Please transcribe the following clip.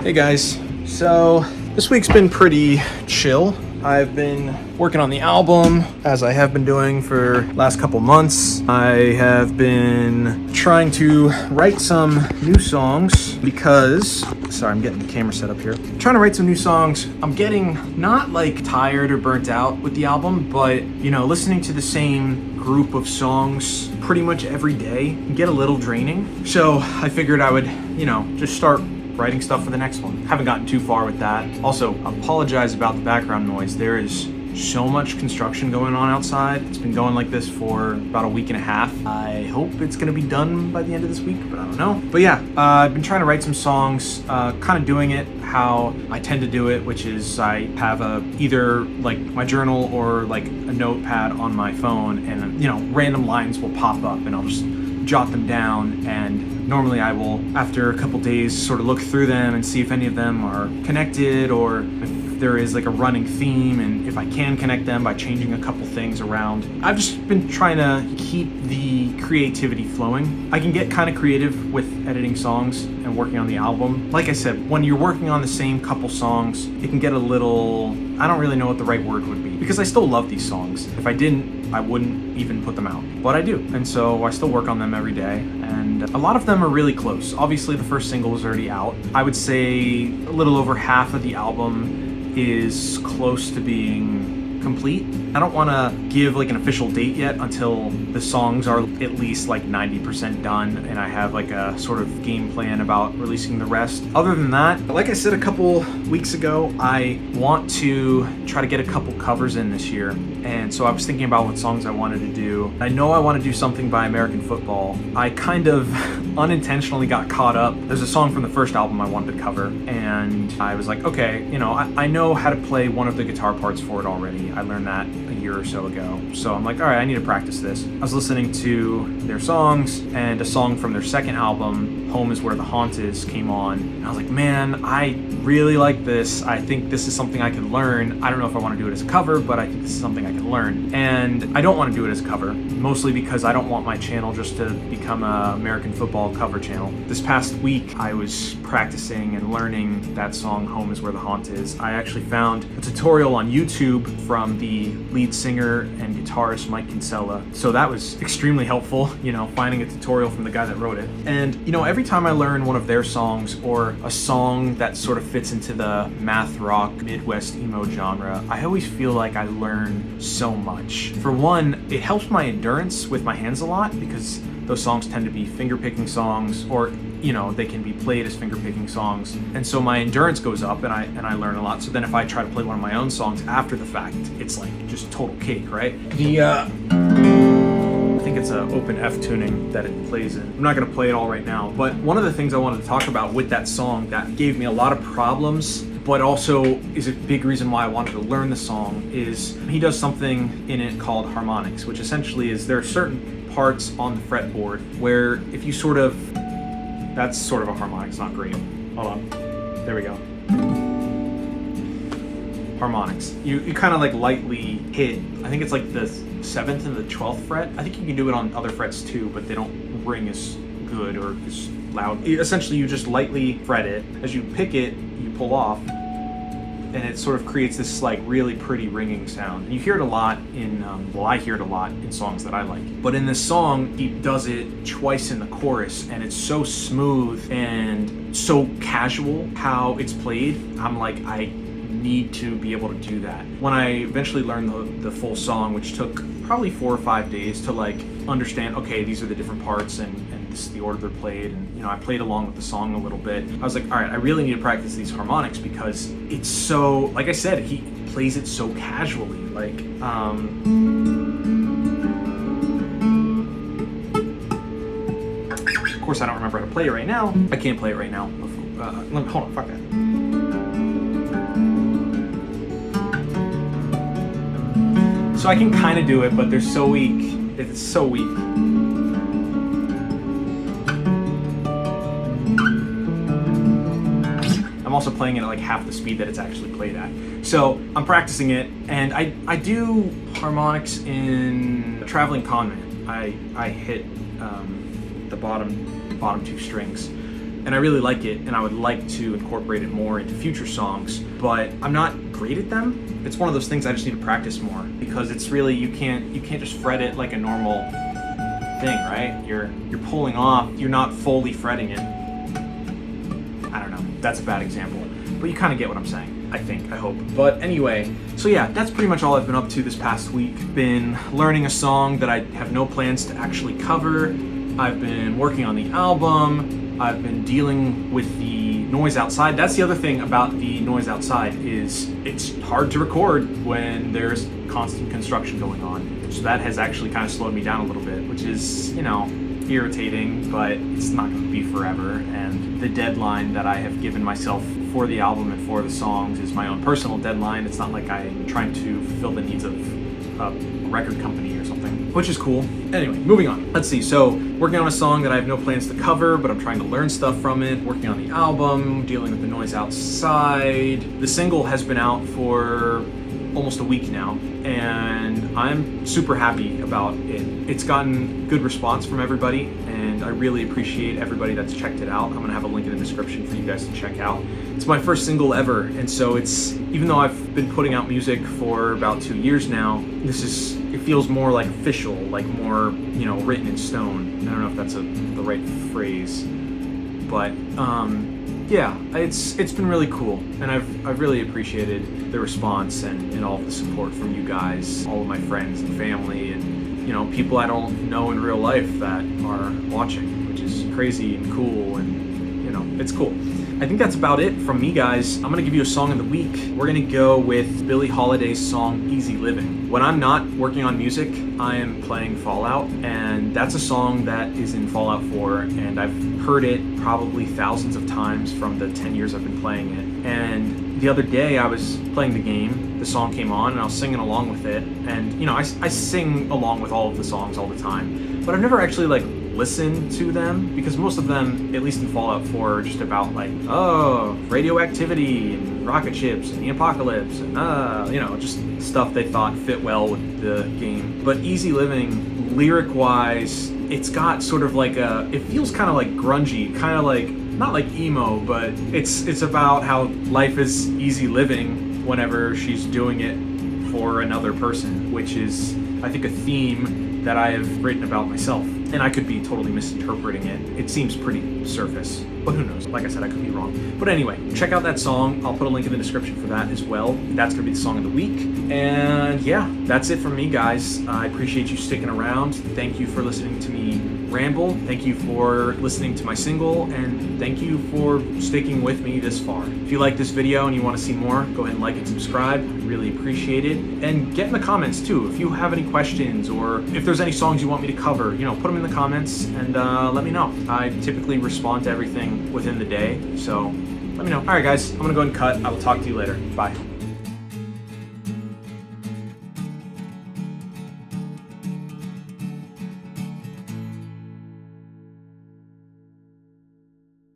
Hey guys, so this week's been pretty chill. I've been working on the album, as I have been doing for last couple months. I have been trying to write some new songs because, sorry, I'm getting the camera set up here. I'm trying to write some new songs. I'm getting not like tired or burnt out with the album, but listening to the same group of songs pretty much every day can get a little draining. So I figured I would, just start writing stuff for the next one. Haven't gotten too far with that. Also, apologize about the background noise. There is so much construction going on outside. It's been going like this for about a week and a half. I hope it's gonna be done by the end of this week, but I don't know. But yeah, I've been trying to write some songs, kind of doing it how I tend to do it, which is I have either like my journal or like a notepad on my phone, and random lines will pop up and I'll just jot them down, and normally I will, after a couple days, sort of look through them and see if any of them are connected, or if there is like a running theme, and if I can connect them by changing a couple things around. I've just been trying to keep the creativity flowing. I can get kind of creative with editing songs and working on the album. Like I said, when you're working on the same couple songs, it can get a little, I don't really know what the right word would be, because I still love these songs. If I didn't, I wouldn't even put them out, but I do, and so I still work on them every day, and a lot of them are really close. Obviously, the first single was already out. I would say a little over half of the album is close to being complete. I don't want to give like an official date yet until the songs are at least like 90% done and I have like a sort of game plan about releasing the rest. Other than that, like I said a couple weeks ago, I want to try to get a couple covers in this year, and so I was thinking about what songs I wanted to do. I know I want to do something by American Football. I kind of unintentionally got caught up. There's a song from the first album I wanted to cover, and I was like, okay, I know how to play one of the guitar parts for it already. I learned that a year or so ago. So I'm like, all right, I need to practice this. I was listening to their songs, and a song from their second album, Home Is Where the Haunt Is, came on. And I was like, man, I really like this. I think this is something I can learn. I don't know if I want to do it as a cover, but I think this is something I can learn. And I don't want to do it as a cover, mostly because I don't want my channel just to become a American football cover channel. This past week, I was practicing and learning that song, Home Is Where the Haunt Is. I actually found a tutorial on YouTube from the lead singer and guitarist Mike Kinsella. So that was extremely helpful, finding a tutorial from the guy that wrote it. And, every time I learn one of their songs, or a song that sort of fits into the math rock, Midwest emo genre, I always feel like I learn so much. For one, it helps my endurance with my hands a lot, because those songs tend to be finger-picking songs, or they can be played as finger-picking songs, and so my endurance goes up, and I learn a lot. So then if I try to play one of my own songs after the fact, it's like just total cake, right? I think it's an open F tuning that it plays in. I'm not gonna play it all right now, but one of the things I wanted to talk about with that song that gave me a lot of problems, but also is a big reason why I wanted to learn the song, is he does something in it called harmonics, which essentially is there are certain parts on the fretboard where if you that's sort of a harmonic, it's not great. Hold on, there we go. Harmonics. You kind of like lightly hit, I think it's like the 7th and the 12th fret. I think you can do it on other frets too, but they don't ring as good or as loud. Essentially, you just lightly fret it. As you pick it, you pull off, and it sort of creates this like really pretty ringing sound. And you hear it a lot in, I hear it a lot in songs that I like. But in this song, he does it twice in the chorus, and it's so smooth and so casual how it's played. I'm like, I need to be able to do that. When I eventually learned the full song, which took probably 4 or 5 days to like understand, okay, these are the different parts, and this is the order they're played, and I played along with the song a little bit. I was like, all right, I really need to practice these harmonics, because it's so, like I said, he plays it so casually. Like, of course I don't remember how to play it right now. I can't play it right now. Hold on, fuck that. So I can kind of do it, but they're so weak. It's so weak. I'm also playing it at like half the speed that it's actually played at. So I'm practicing it, and I do harmonics in Traveling Con Man. I hit the bottom 2 strings. and I really like it, and I would like to incorporate it more into future songs, but I'm not great at them. It's one of those things I just need to practice more, because it's really, you can't just fret it like a normal thing, right? You're pulling off, you're not fully fretting it. I don't know, that's a bad example, but you kind of get what I'm saying. I think, I hope. But anyway, so yeah, that's pretty much all I've been up to this past week. Been learning a song that I have no plans to actually cover. I've been working on the album. I've been dealing with the noise outside. That's the other thing about the noise outside, is it's hard to record when there's constant construction going on. So that has actually kind of slowed me down a little bit, which is, you know, irritating, but it's not going to be forever. And the deadline that I have given myself for the album and for the songs is my own personal deadline. It's not like I'm trying to fulfill the needs of a record company or something, which is cool. Anyway, moving on. Let's see. So, working on a song that I have no plans to cover, but I'm trying to learn stuff from it. Working on the album, dealing with the noise outside. The single has been out for almost a week now, and I'm super happy about it. It's gotten good response from everybody, and I really appreciate everybody that's checked it out. I'm gonna have a link in the description for you guys to check out. It's my first single ever, and so it's, even though I've been putting out music for about 2 years now, it feels more like official, like more, you know, written in stone. I don't know if that's the right phrase, but yeah, it's been really cool, and I've really appreciated the response and all of the support from you guys, all of my friends and family, and, you know, people I don't know in real life that are watching, which is crazy and cool, and, you know, it's cool. I think that's about it from me, guys. I'm gonna give you a song of the week. We're gonna go with Billie Holiday's song Easy Living. When I'm not working on music, I am playing Fallout, and that's a song that is in Fallout 4, and I've heard it probably thousands of times from the 10 years I've been playing it. And the other day I was playing the game, the song came on, and I was singing along with it. And, you know, I sing along with all of the songs all the time, but I've never actually, like, listen to them, because most of them, at least in Fallout 4, are just about, like, oh, radioactivity and rocket ships and the apocalypse and you know, just stuff they thought fit well with the game. But Easy Living, lyric wise, it's got sort of like it feels kind of like grungy, kind of like, not like emo, but it's about how life is easy living whenever she's doing it for another person, which is, I think, a theme that I have written about myself. And I could be totally misinterpreting it. It seems pretty surface, but who knows? Like I said, I could be wrong. But anyway, check out that song. I'll put a link in the description for that as well. That's gonna be the song of the week. And yeah, that's it from me, guys. I appreciate you sticking around. Thank you for listening to me ramble. Thank you for listening to my single, and thank you for sticking with me this far. If you like this video and you want to see more, go ahead and like and subscribe. I really appreciate it. And get in the comments too if you have any questions, or if there's any songs you want me to cover, you know, put them in the comments and let me know. I typically respond to everything within the day, so let me know. All right, guys, I'm gonna go ahead and cut. I will talk to you later. Bye.